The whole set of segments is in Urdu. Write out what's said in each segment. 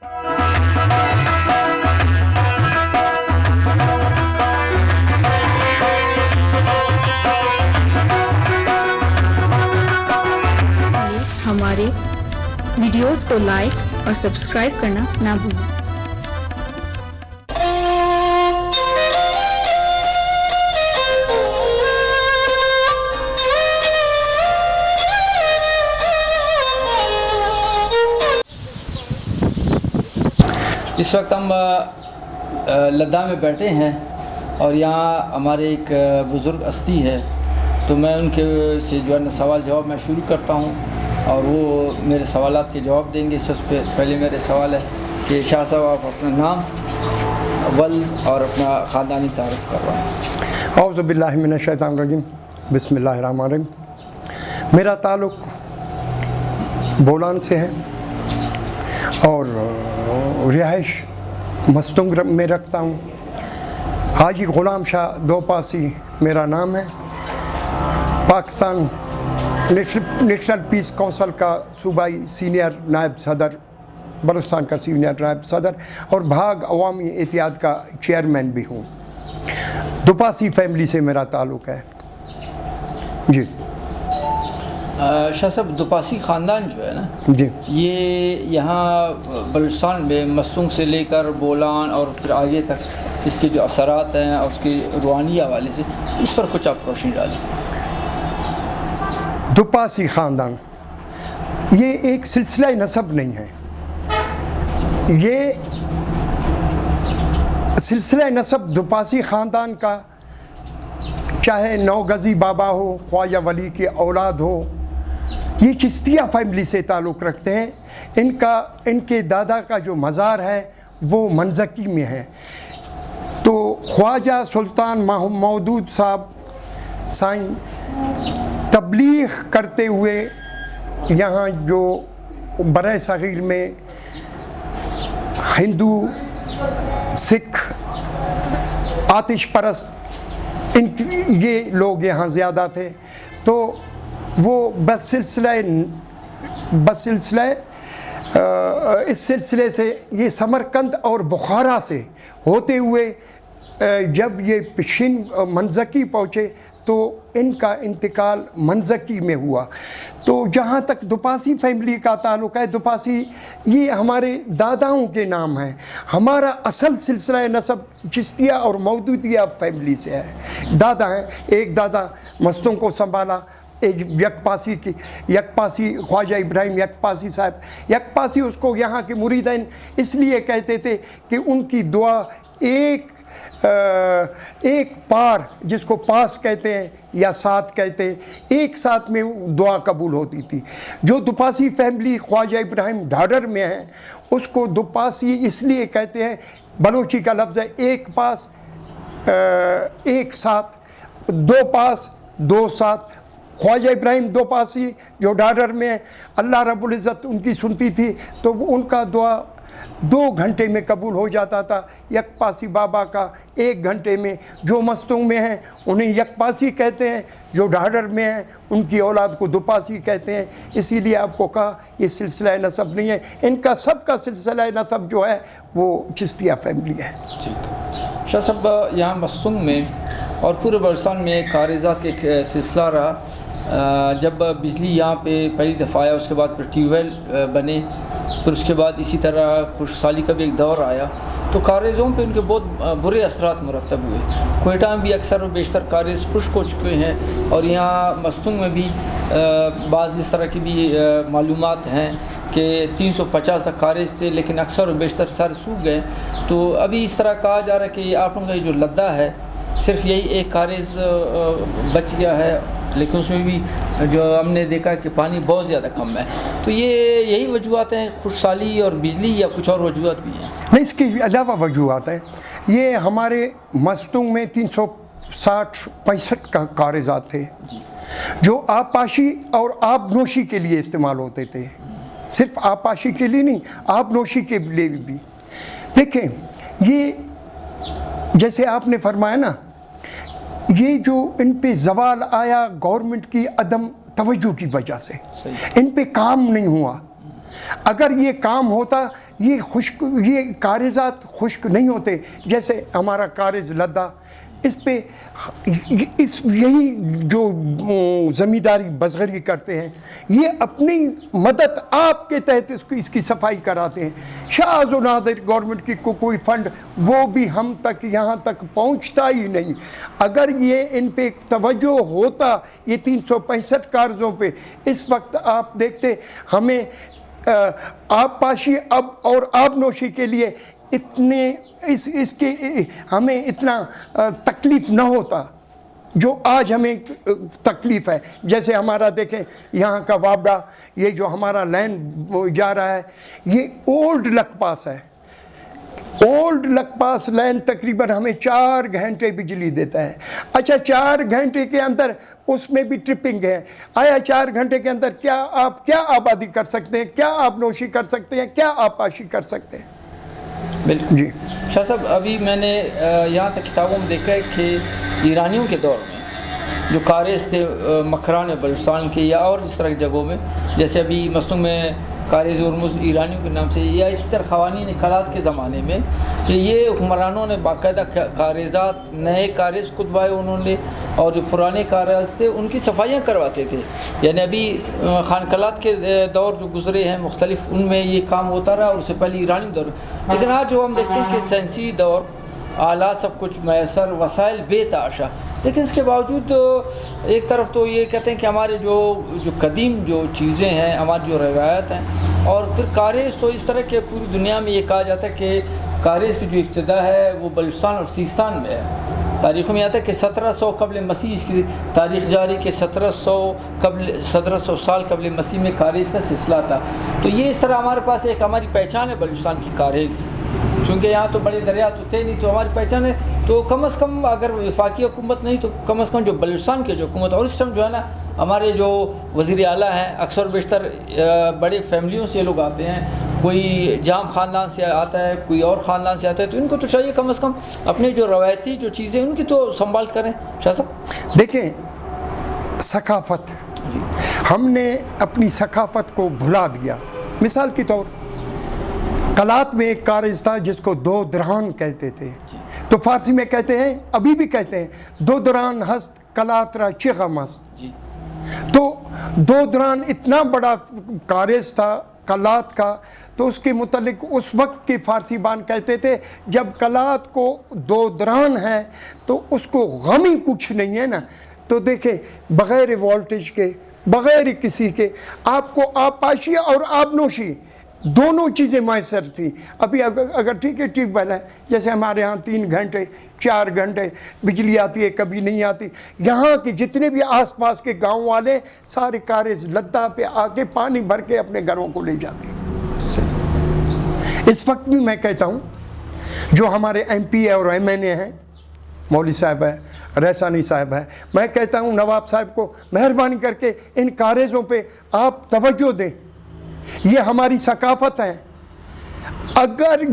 ہمارے ویڈیوز کو لائک اور سبسکرائب کرنا نہ بھولیں۔ اس وقت ہم لداخ میں بیٹھے ہیں اور یہاں ہمارے ایک بزرگ ہستی ہے، تو میں ان کے سے جو ہے سوال جواب میں شروع کرتا ہوں اور وہ میرے سوالات کے جواب دیں گے۔ اس سے پہلے میرے سوال ہے کہ شاہ صاحب آپ اپنا نام، ولد اور اپنا خاندانی تعارف کروائیں۔ اعوذ باللہ من الشیطان الرجیم، بسم اللہ الرحمن الرحیم۔ میرا تعلق بولان سے ہے اور رہائش مستنگ میں رکھتا ہوں۔ حاجی غلام شاہ دوپاسی میرا نام ہے۔ پاکستان نیشنل پیس کونسل کا صوبائی سینئر نائب صدر، بلوچستان کا سینئر نائب صدر اور بھاگ عوامی اتحاد کا چیئرمین بھی ہوں۔ دوپاسی فیملی سے میرا تعلق ہے جی۔ شاہ صاحب، دوپاسی خاندان جو ہے نا جی، یہ یہاں بلوچستان میں مستنگ سے لے کر بولان اور پھر آگے تک اس کے جو اثرات ہیں اور اس کے روحانی حوالے سے اس پر کچھ آپ روشنی ڈالیں۔ دوپاسی خاندان یہ ایک سلسلہ نسب نہیں ہے، یہ سلسلہ نسب دوپاسی خاندان کا چاہے نوگزی بابا ہو، خواجہ ولی کی اولاد ہو، یہ چشتیہ فیملی سے تعلق رکھتے ہیں۔ ان کے دادا کا جو مزار ہے وہ منزکی میں ہے۔ تو خواجہ سلطان مودود صاحب سائیں تبلیغ کرتے ہوئے یہاں جو برِ صغیر میں ہندو، سکھ، آتش پرست یہ لوگ یہاں زیادہ تھے، تو وہ اس سلسلے سے یہ سمرقند اور بخارا سے ہوتے ہوئے جب یہ پشین منزکی پہنچے تو ان کا انتقال منزکی میں ہوا۔ تو جہاں تک دوپاسی فیملی کا تعلق ہے، دوپاسی یہ ہمارے داداؤں کے نام ہیں۔ ہمارا اصل سلسلہ نسب چشتیہ اور مودودیہ فیملی سے ہے۔ دادا ہیں، ایک دادا مستنگ کو سنبھالا، ایک یکپاسی خواجہ ابراہیم یکپاسی صاحب۔ یکپاسی اس کو یہاں کے مریدین اس لیے کہتے تھے کہ ان کی دعا ایک پار، جس کو پاس کہتے ہیں یا ساتھ کہتے ہیں، ایک ساتھ میں دعا قبول ہوتی تھی۔ جو دوپاسی فیملی خواجہ ابراہیم ڈھاڈر میں ہے اس کو دوپاسی اس لیے کہتے ہیں، بلوچی کا لفظ ہے ایک پاس ایک ساتھ، دو پاس دو ساتھ۔ خواجہ ابراہیم دوپاسی جو ڈھاڈر میں اللہ رب العزت ان کی سنتی تھی تو ان کا دعا 2 گھنٹے میں قبول ہو جاتا تھا، یکپاسی بابا کا 1 گھنٹے میں۔ جو مستنگ میں ہیں انہیں یکپاسی کہتے ہیں، جو ڈھاڈر میں ہیں ان کی اولاد کو دوپاسی کہتے ہیں۔ اسی لیے آپ کو کہا یہ سلسلہ نسب نہیں ہے، ان کا سب کا سلسلہ نسب جو ہے وہ چشتیہ فیملی ہے۔ ٹھیک۔ شاہ صاحب، یہاں مستنگ میں اور پورے بلوچستان میں کاریزات کا ایک سلسلہ رہا۔ جب بجلی یہاں پہ پہلی دفعہ آیا، اس کے بعد پھر ٹیوب ویل بنے، پھر اس کے بعد اسی طرح خشک سالی کا بھی ایک دور آیا، تو کاریزوں پہ ان کے بہت برے اثرات مرتب ہوئے۔ کوئٹہ میں بھی اکثر و بیشتر کاریز خشک ہو چکے ہیں، اور یہاں مستنگ میں بھی بعض اس طرح کی بھی معلومات ہیں کہ 350 تک کاریز تھے، لیکن اکثر و بیشتر سارے سوکھ گئے۔ تو ابھی اس طرح کہا جا رہا ہے کہ آپ لوگوں کا جو لدہ ہے صرف یہی ایک کاریز بچ گیا ہے، لیکن اس میں بھی جو ہم نے دیکھا کہ پانی بہت زیادہ کم ہے۔ تو یہی وجوہات ہیں، خشک سالی اور بجلی، یا کچھ اور وجوہات بھی ہیں؟ نہیں، اس کے علاوہ وجوہات ہیں۔ یہ ہمارے مستنگ میں 365 کا کاریزات تھے جو آبپاشی اور آب نوشی کے لیے استعمال ہوتے تھے۔ صرف آبپاشی کے لیے نہیں، آب نوشی کے لیے بھی۔ دیکھیں، یہ جیسے آپ نے فرمایا نا، یہ جو ان پہ زوال آیا گورنمنٹ کی عدم توجہ کی وجہ سے، ان پہ کام نہیں ہوا۔ اگر یہ کام ہوتا، یہ کارزات خشک نہیں ہوتے. جیسے ہمارا کارز لدا، اس پہ یہی جو زمینداری بزغری کرتے ہیں یہ اپنی مدد آپ کے تحت اس کی صفائی کراتے ہیں. شاذ و نادر گورنمنٹ کی کوئی فنڈ وہ بھی ہم تک یہاں تک پہنچتا ہی نہیں. اگر یہ ان پہ توجہ ہوتا یہ 365 قرضوں پہ، اس وقت آپ دیکھتے ہمیں آب پاشی اب اور آب نوشی کے لیے اتنے اس کے ہمیں اتنا تکلیف نہ ہوتا جو آج ہمیں تکلیف ہے. جیسے ہمارا دیکھیں یہاں کا وابڈا، یہ جو ہمارا لینڈ جا رہا ہے یہ اولڈ لکپاس ہے. اولڈ لکپاس لینڈ تقریباً ہمیں 4 گھنٹے بجلی دیتا ہے. اچھا 4 گھنٹے کے اندر اس میں بھی ٹرپنگ ہے. آیا 4 گھنٹے کے اندر کیا آبادی کر سکتے ہیں، کیا آب نوشی کر سکتے ہیں، کیا آب پاشی کر سکتے ہیں؟ بالکل جی شاہ صاحب، ابھی میں نے یہاں تک کتابوں میں دیکھا ہے کہ ایرانیوں کے دور میں جو کارز تھے مکران بلوچستان کے یا اور اس طرح کی جگہوں میں، جیسے ابھی مثلاً میں کارز ہرمز ایرانیوں کے نام سے، یا اسی طرح قوانین کلات کے زمانے میں کہ یہ حکمرانوں نے باقاعدہ کارزات، نئے کارز کھدوائے انہوں نے، اور جو پرانے کارز تھے ان کی صفائیاں کرواتے تھے. یعنی ابھی خانقلات کے دور جو گزرے ہیں مختلف، ان میں یہ کام ہوتا رہا، اور اس سے پہلے ایرانی دور. لیکن آج جو ہم دیکھتے ہیں کہ سائنسی دور، آلات سب کچھ میسر، وسائل بے تحاشا، لیکن اس کے باوجود ایک طرف تو یہ کہتے ہیں کہ ہمارے جو قدیم جو چیزیں ہیں، ہماری جو روایت ہیں، اور پھر کارز تو اس طرح کہ پوری دنیا میں یہ کہا جاتا ہے کہ کارز کی جو ابتدا ہے وہ بلوچستان اور سیستان میں ہے. تاریخوں میں آتا ہے کہ 1700 قبل مسیح اس کی تاریخ جاری کہ 1700 سال قبل مسیح میں کارز کا سلسلہ تھا. تو یہ اس طرح ہمارے پاس ایک ہماری پہچان ہے بلوچستان کی کارز. چونکہ یہاں تو بڑے دریا تو تھے نہیں، تو ہماری پہچان ہے. تو کم از کم اگر وفاقی حکومت نہیں تو کم از کم جو بلوچستان کی جو حکومت، اور اس ٹائم جو ہے نا ہمارے جو وزیر اعلیٰ ہیں اکثر بیشتر بڑے فیملیوں سے لوگ آتے ہیں، کوئی جام خاندان سے آتا ہے، کوئی اور خاندان سے آتا ہے، تو ان کو تو چاہیے کم از کم اپنے جو روایتی جو چیزیں ان کی تو سنبھال کریں. شاہ صاحب دیکھیں ثقافت، ہم نے اپنی ثقافت کو بھلا دیا. مثال کے طور کلات میں ایک کارز تھا جس کو 2 دران کہتے تھے. تو فارسی میں کہتے ہیں، ابھی بھی کہتے ہیں، 2 دران ہست کلات را چغم است. تو 2 دران اتنا بڑا کارز تھا کلات کا. تو اس کے متعلق اس وقت کے فارسی بان کہتے تھے جب کلات کو 2 دران ہیں تو اس کو غم ہی کچھ نہیں ہے نا. تو دیکھیں بغیر وولٹیج کے، بغیر کسی کے آپ کو آب پاشی اور آب نوشی دونوں چیزیں میسر تھیں. ابھی اگر ٹھیک ہے ٹیوب ویل ہے، جیسے ہمارے ہاں 3 گھنٹے 4 گھنٹے بجلی آتی ہے، کبھی نہیں آتی. یہاں کے جتنے بھی آس پاس کے گاؤں والے سارے کارز لدا پہ آ کے پانی بھر کے اپنے گھروں کو لے جاتے ہیں. اس وقت بھی میں کہتا ہوں جو ہمارے ایم پی اور ایم این اے ہیں، مولوی صاحب ہے، ریسانی صاحب ہے، میں کہتا ہوں نواب صاحب کو مہربانی کر کے ان کارزوں پہ آپ توجہ دیں. یہ ہماری ثقافت ہے. اگر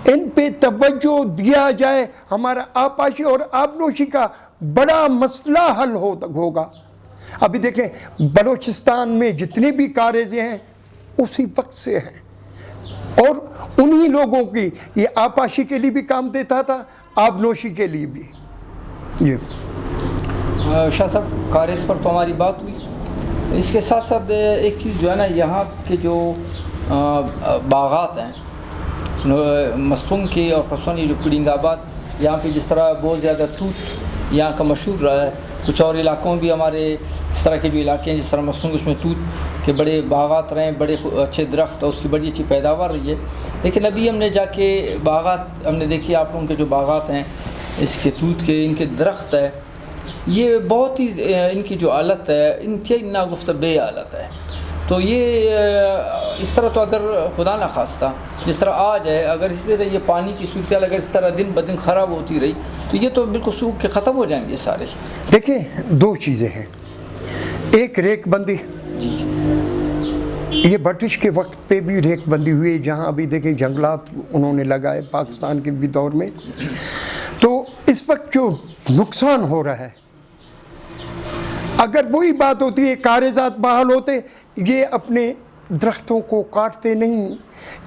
ان پہ توجہ دیا جائے ہمارا آب پاشی اور آب نوشی کا بڑا مسئلہ حل ہوگا. ابھی دیکھیں بلوچستان میں جتنے بھی کارزیں ہیں اسی وقت سے ہیں، اور انہی لوگوں کی یہ آب پاشی کے لیے بھی کام دیتا تھا، آب نوشی کے لیے بھی. جی شاہ صاحب کارز پر تو ہماری بات ہوئی. اس کے ساتھ ساتھ ایک چیز جو ہے نا، یہاں کے جو باغات ہیں مستونگ کے، اور خصوصاً یہ جو پڑنگ آباد، یہاں پہ جس طرح بہت زیادہ توت یہاں کا مشہور رہا ہے. کچھ اور علاقوں میں بھی ہمارے اس طرح کے جو علاقے ہیں جس طرح مستونگ، اس میں توت کے بڑے باغات رہے ہیں، بڑے اچھے درخت، اور اس کی بڑی اچھی پیداوار رہی ہے. لیکن ابھی ہم نے جا کے باغات ہم نے دیکھی، آپ لوگوں کے جو باغات ہیں اس کے توت کے، ان کے درخت ہے، یہ بہت ہی ان کی جو حالت ہے انتہائی ناگفتہ بے حالت ہے. تو یہ اس طرح تو اگر خدا نہ خواستہ جس طرح آج ہے، اگر اسی طرح یہ پانی کی صورتحال اگر اس طرح دن بدن خراب ہوتی رہی تو یہ تو بالکل سوکھ کے ختم ہو جائیں گے سارے. دیکھیں 2 چیزیں ہیں. ایک ریک بندی، جی یہ برٹش کے وقت پہ بھی ریک بندی ہوئی، جہاں ابھی دیکھیں جنگلات انہوں نے لگائے پاکستان کے بھی دور میں. تو اس وقت جو نقصان ہو رہا ہے، اگر وہی بات ہوتی ہے کارزات بحال ہوتے، یہ اپنے درختوں کو کاٹتے نہیں،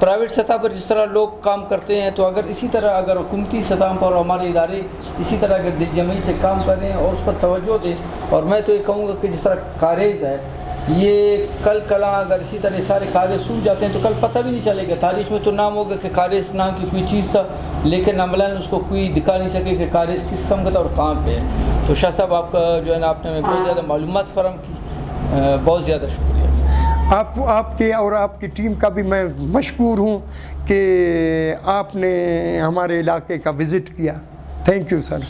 پرائیویٹ سطح پر جس طرح لوگ کام کرتے ہیں، تو اگر اسی طرح اگر حکومتی سطح پر ہمارے ادارے اسی طرح اگر دل جمعی سے کام کریں اور اس پر توجہ دیں، اور میں تو یہ کہوں گا کہ جس طرح کاریز ہے، یہ کل کلاں اگر اسی طرح سارے کاریز سوکھ جاتے ہیں تو کل پتہ بھی نہیں چلے گا، تاریخ میں تو نام ہوگا کہ کاریز نام کی کوئی چیز تھا، لیکن عملاً اس کو کوئی دکھا نہیں سکے کہ کاریز کس قسم کا تھا اور کہاں پہ ہے۔ تو شاہ صاحب آپ کا جو ہے نا آپ نے ہمیں بہت زیادہ معلومات فراہم کی، بہت زیادہ شکریہ۔ آپ کے اور آپ کی ٹیم کا بھی میں مشکور ہوں کہ آپ نے ہمارے علاقے کا وزٹ کیا۔ Thank you sir.